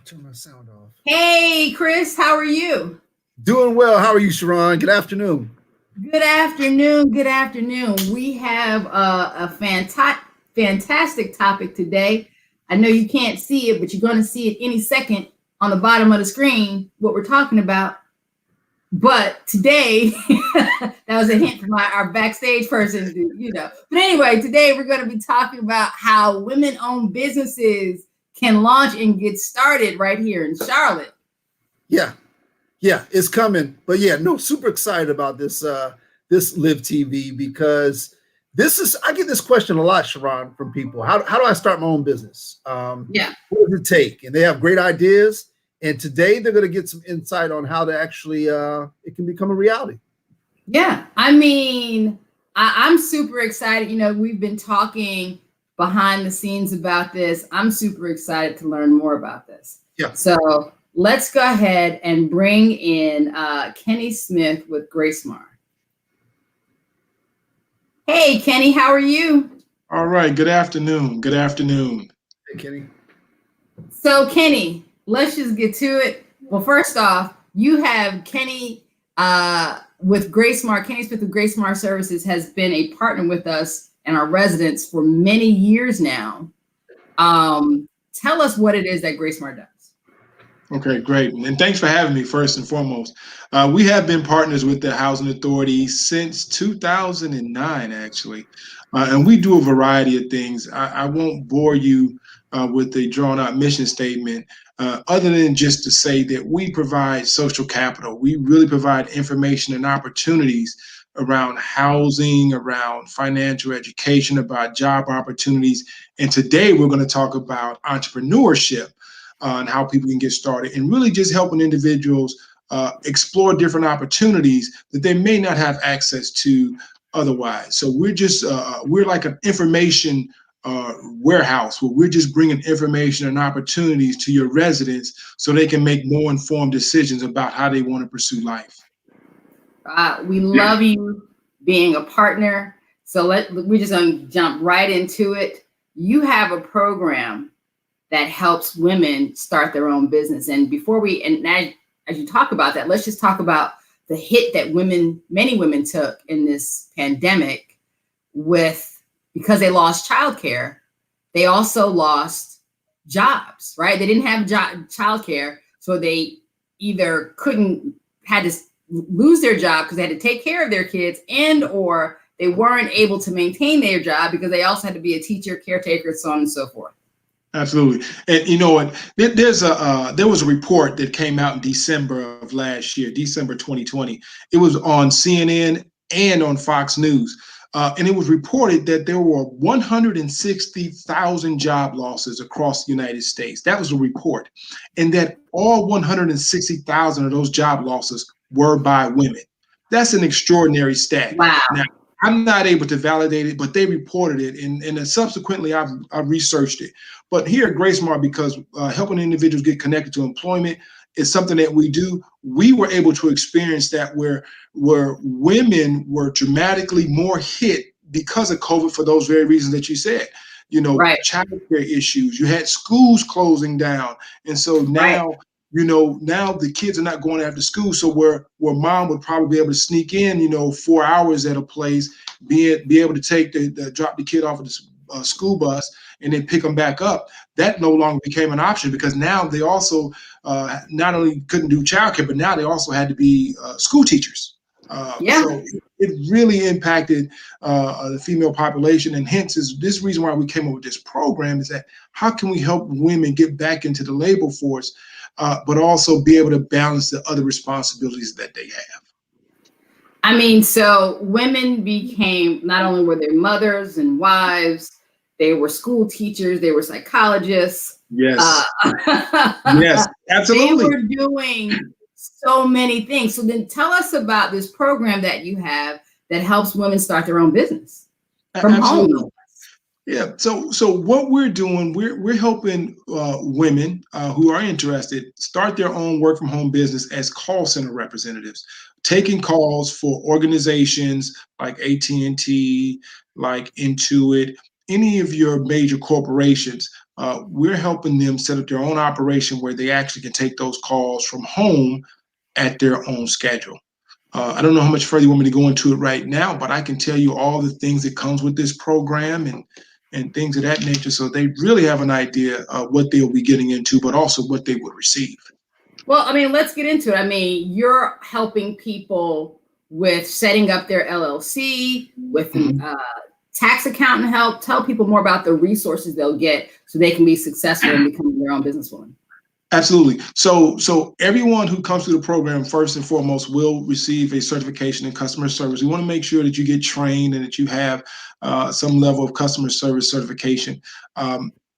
Turn my sound off. Hey, Chris, how are you? Doing well. How are you, Sharon? Good afternoon. Good afternoon. Good afternoon. We have fantastic topic today. I know you can't see it, but you're going to see it any second on the bottom of the screen, what we're talking about. But today, that was a hint from our backstage person, But anyway, today we're going to be talking about how women-owned businesses can launch and get started right here in Charlotte. Yeah, it's coming. But yeah, no, super excited about this Live TV because I get this question a lot, Sharon, from people. How do I start my own business? What does it take? And they have great ideas. And today they're going to get some insight on how to actually it can become a reality. Yeah, I mean, I'm super excited. We've been talking behind the scenes about this. I'm super excited to learn more about this. Yeah. So let's go ahead and bring in Kenny Smith with GraceMar. Hey, Kenny, how are you? All right. Good afternoon. Good afternoon. Hey, Kenny. So, Kenny, let's just get to it. Well, first off, you have Kenny with GraceMar. Kenny Smith with GraceMar Services has been a partner with us and our residents for many years now. Tell us what it is that GraceMar does. Okay, great. And thanks for having me first and foremost. We have been partners with the Housing Authority since 2009, actually. And we do a variety of things. I won't bore you with the drawn out mission statement, other than just to say that we provide social capital. We really provide information and opportunities around housing, around financial education, about job opportunities. And today we're going to talk about entrepreneurship and how people can get started and really just helping individuals explore different opportunities that they may not have access to otherwise. So we're like an information warehouse where we're just bringing information and opportunities to your residents so they can make more informed decisions about how they want to pursue life. We love you being a partner. So we're just going to jump right into it. You have a program that helps women start their own business. And as you talk about that, let's just talk about the hit that many women took in this pandemic because they lost childcare. They also lost jobs, right? They didn't have childcare, so they either had to lose their job because they had to take care of their kids, or they weren't able to maintain their job because they also had to be a teacher, caretaker, so on and so forth. Absolutely. And you know what, there was a report that came out in December of last year, December 2020. It was on CNN and on Fox News. And it was reported that there were 160,000 job losses across the United States. That was a report. And that all 160,000 of those job losses were by women. That's an extraordinary stat. Wow. Now, I'm not able to validate it, but they reported it. And subsequently, I've researched it. But here at GraceMar, because helping individuals get connected to employment is something that we do, we were able to experience that where women were dramatically more hit because of COVID for those very reasons that you said. Right. Childcare issues, you had schools closing down. And so now, right. Now the kids are not going after school. So where mom would probably be able to sneak in, 4 hours at a place, be able to drop the kid off at the school bus and then pick them back up. That no longer became an option because now they also not only couldn't do childcare, but now they also had to be school teachers. So it really impacted the female population, and hence is this reason why we came up with this program is that how can we help women get back into the labor force, but also be able to balance the other responsibilities that they have. I mean, so women became, not only were they mothers and wives, they were school teachers, they were psychologists. Yes. Yes, absolutely. They were doing so many things. So then tell us about this program that you have that helps women start their own business from home. Yeah. So what we're doing, we're helping women who are interested start their own work from home business as call center representatives, taking calls for organizations like AT&T, like Intuit, any of your major corporations we're helping them set up their own operation where they actually can take those calls from home at their own schedule. I don't know how much further you want me to go into it right now, but I can tell you all the things that comes with this program and things of that nature. So they really have an idea of what they'll be getting into, but also what they would receive. Well, I mean, let's get into it. I mean, you're helping people with setting up their LLC, with tax accountant help. Tell people more about the resources they'll get so they can be successful in becoming their own businesswoman. Absolutely. So everyone who comes through the program, first and foremost, will receive a certification in customer service. We want to make sure that you get trained and that you have some level of customer service certification.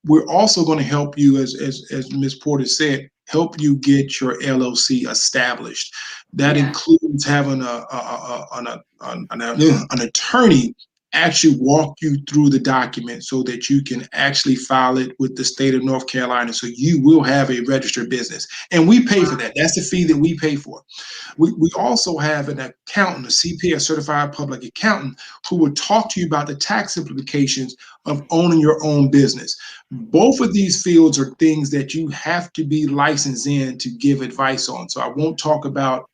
We're also going to help you, as Ms. Porter said, help you get your LLC established. That includes having an attorney actually walk you through the document so that you can actually file it with the state of North Carolina. So you will have a registered business, and we pay for that. That's the fee that we pay for. We also have an accountant, a CPA, a certified public accountant, who will talk to you about the tax implications of owning your own business. Both of these fields are things that you have to be licensed in to give advice on. So I won't talk about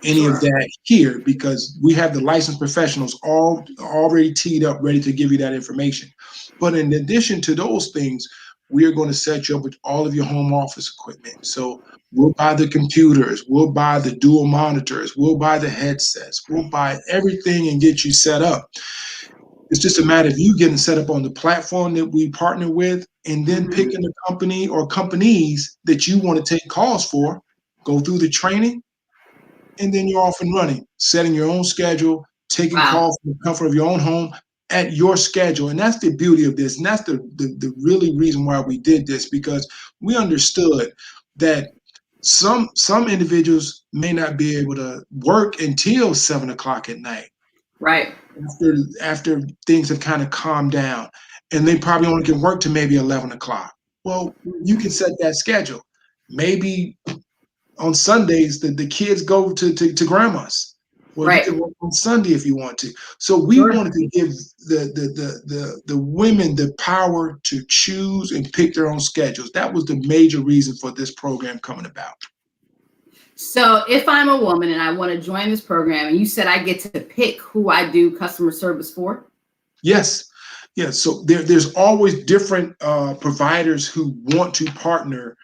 any of that here because we have the licensed professionals all already teed up, ready to give you that information. But in addition to those things, we are going to set you up with all of your home office equipment. So we'll buy the computers, we'll buy the dual monitors, we'll buy the headsets, we'll buy everything and get you set up. It's just a matter of you getting set up on the platform that we partner with and then picking a company or companies that you want to take calls for, go through the training, and then you're off and running, setting your own schedule, taking calls from the comfort of your own home at your schedule. And that's the beauty of this. And that's the really reason why we did this, because we understood that some individuals may not be able to work until 7 o'clock at night. Right. After things have kind of calmed down, and they probably only can work to maybe 11 o'clock. Well, you can set that schedule. Maybe on Sundays, the kids go to grandma's. Well, you can work on Sunday if you want to. So we wanted to give the women the power to choose and pick their own schedules. That was the major reason for this program coming about. So if I'm a woman and I want to join this program, and you said I get to pick who I do customer service for? Yes. Yes. So there's always different providers who want to partner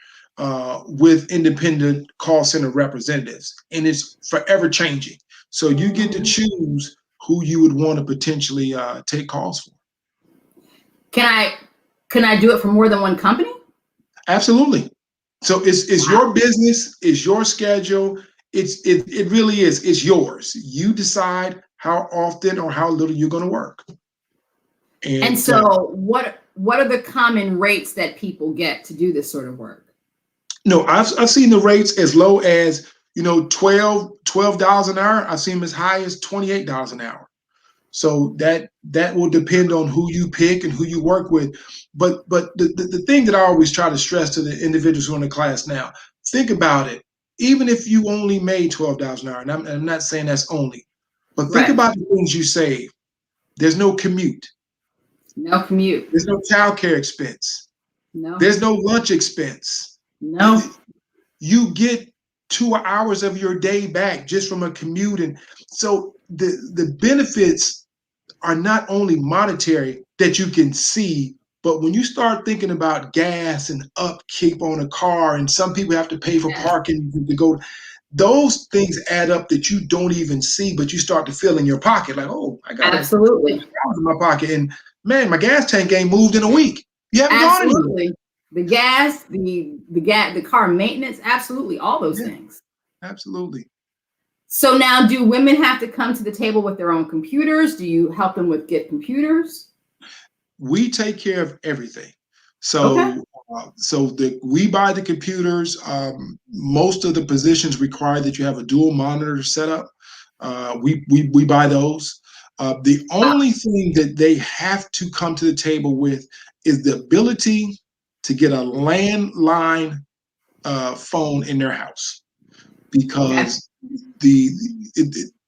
with independent call center representatives, and it's forever changing. So you get to choose who you would want to potentially take calls for. Can I do it for more than one company? Absolutely. So it's your business, it's your schedule. It really is. It's yours. You decide how often or how little you're going to work. And so what are the common rates that people get to do this sort of work? No, I've seen the rates as low as, $12 an hour. I've seen them as high as $28 an hour. So that will depend on who you pick and who you work with. But the thing that I always try to stress to the individuals who are in the class now, think about it. Even if you only made $12 an hour, and I'm not saying that's only, but think about the things you save. There's no commute. No commute. There's no childcare expense. No. There's no lunch expense. No. You get 2 hours of your day back just from a commute. And so the benefits are not only monetary that you can see, but when you start thinking about gas and upkeep on a car, and some people have to pay for parking to go, those things add up that you don't even see, but you start to feel in your pocket like, oh, I got absolutely $1,000 in my pocket. And man, my gas tank ain't moved in a week. You haven't gone anywhere. The gas, the car maintenance, absolutely, all those things. Absolutely. So now, do women have to come to the table with their own computers? Do you help them get computers? We take care of everything. So we buy the computers. Most of the positions require that you have a dual monitor setup. We buy those. The only thing that they have to come to the table with is the ability to get a landline phone in their house, because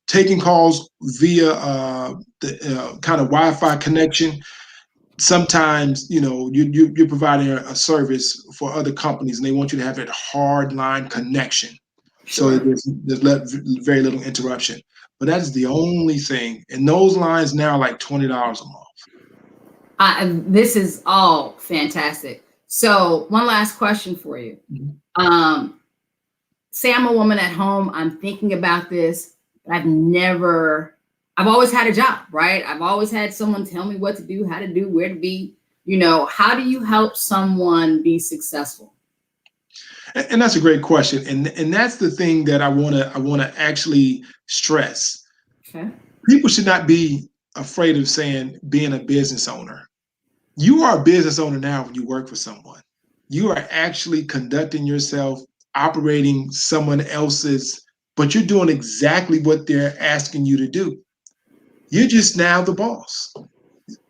taking calls via the kind of Wi-Fi connection, sometimes, you're providing a service for other companies and they want you to have that hard line connection. So Sure. there's very little interruption. But that's the only thing. And those lines now are like $20 a month. This is all fantastic. So one last question for you. Say I'm a woman at home, I'm thinking about this, but I've always had a job, right? I've always had someone tell me what to do, how to do, where to be. How do you help someone be successful? And that's a great question. And that's the thing that I want to actually stress. Okay. People should not be afraid of saying being a business owner. You are a business owner now when you work for someone. You are actually conducting yourself, operating someone else's, but you're doing exactly what they're asking you to do. You're just now the boss.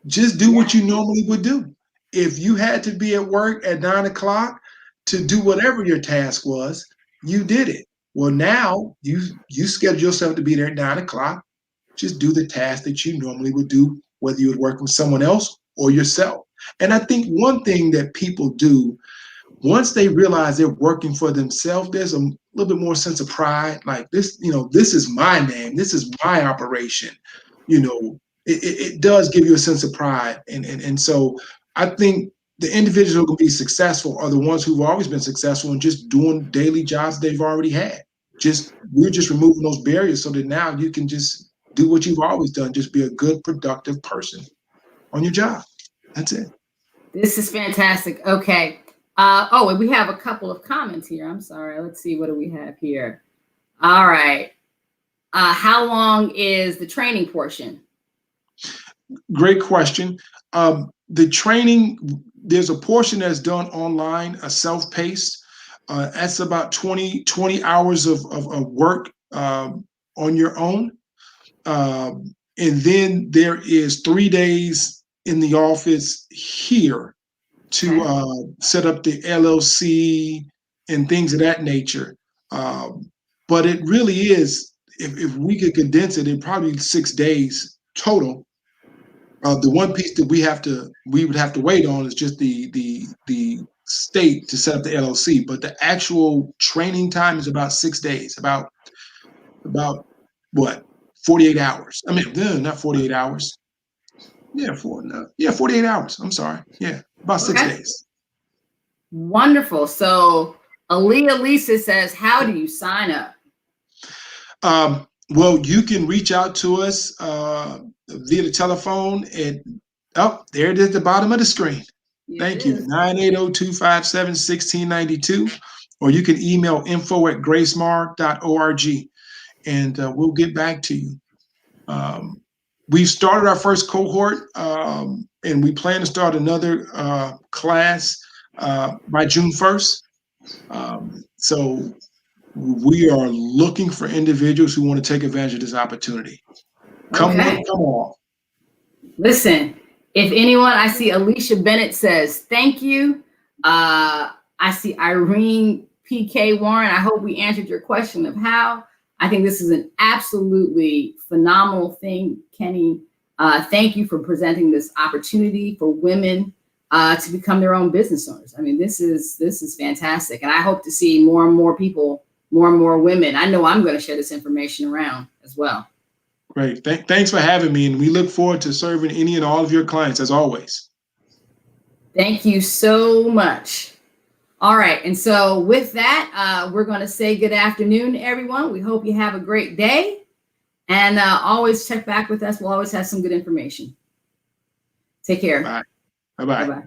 Just do what you normally would do. If you had to be at work at 9 o'clock to do whatever your task was, you did it. Well, now you schedule yourself to be there at 9 o'clock. Just do the task that you normally would do, whether you would work with someone else or yourself. And I think one thing that people do, once they realize they're working for themselves, there's a little bit more sense of pride. Like this, this is my name. This is my operation. It does give you a sense of pride. And so I think the individuals who can be successful are the ones who've always been successful and just doing daily jobs they've already had. We're just removing those barriers so that now you can just do what you've always done. Just be a good, productive person on your job. That's it. This is fantastic. Okay. And we have a couple of comments here. I'm sorry. Let's see. What do we have here? All right. How long is the training portion? Great question. The training, there's a portion that's done online, a self-paced. That's about 20 hours of work on your own. And then there is 3 days in the office here to set up the LLC and things of that nature. But it really is, if we could condense it, it'd probably be 6 days total. The one piece that we would have to wait on is just the state to set up the LLC. But the actual training time is about 6 days, about what, 48 hours. I mean, not 48 hours. Yeah, 48 hours. I'm sorry. Yeah, about 6 days. Wonderful. So Aaliyah Lisa says, how do you sign up? Well, you can reach out to us via the telephone there it is at the bottom of the screen. Thank you. 980-257-1692. Or you can email info@gracemar.org and we'll get back to you. We've started our first cohort and we plan to start another class by June 1st. So we are looking for individuals who want to take advantage of this opportunity. Come on. Listen, if anyone, I see Alicia Bennett says, thank you. I see Irene PK Warren. I hope we answered your question of how. I think this is an absolutely phenomenal thing, Kenny. Thank you for presenting this opportunity for women to become their own business owners. I mean, this is fantastic. And I hope to see more and more people, more and more women. I know I'm going to share this information around as well. Great. Thanks for having me. And we look forward to serving any and all of your clients as always. Thank you so much. All right. And so with that, we're going to say good afternoon, everyone. We hope you have a great day and always check back with us. We'll always have some good information. Take care. Bye. Bye-bye. Bye-bye.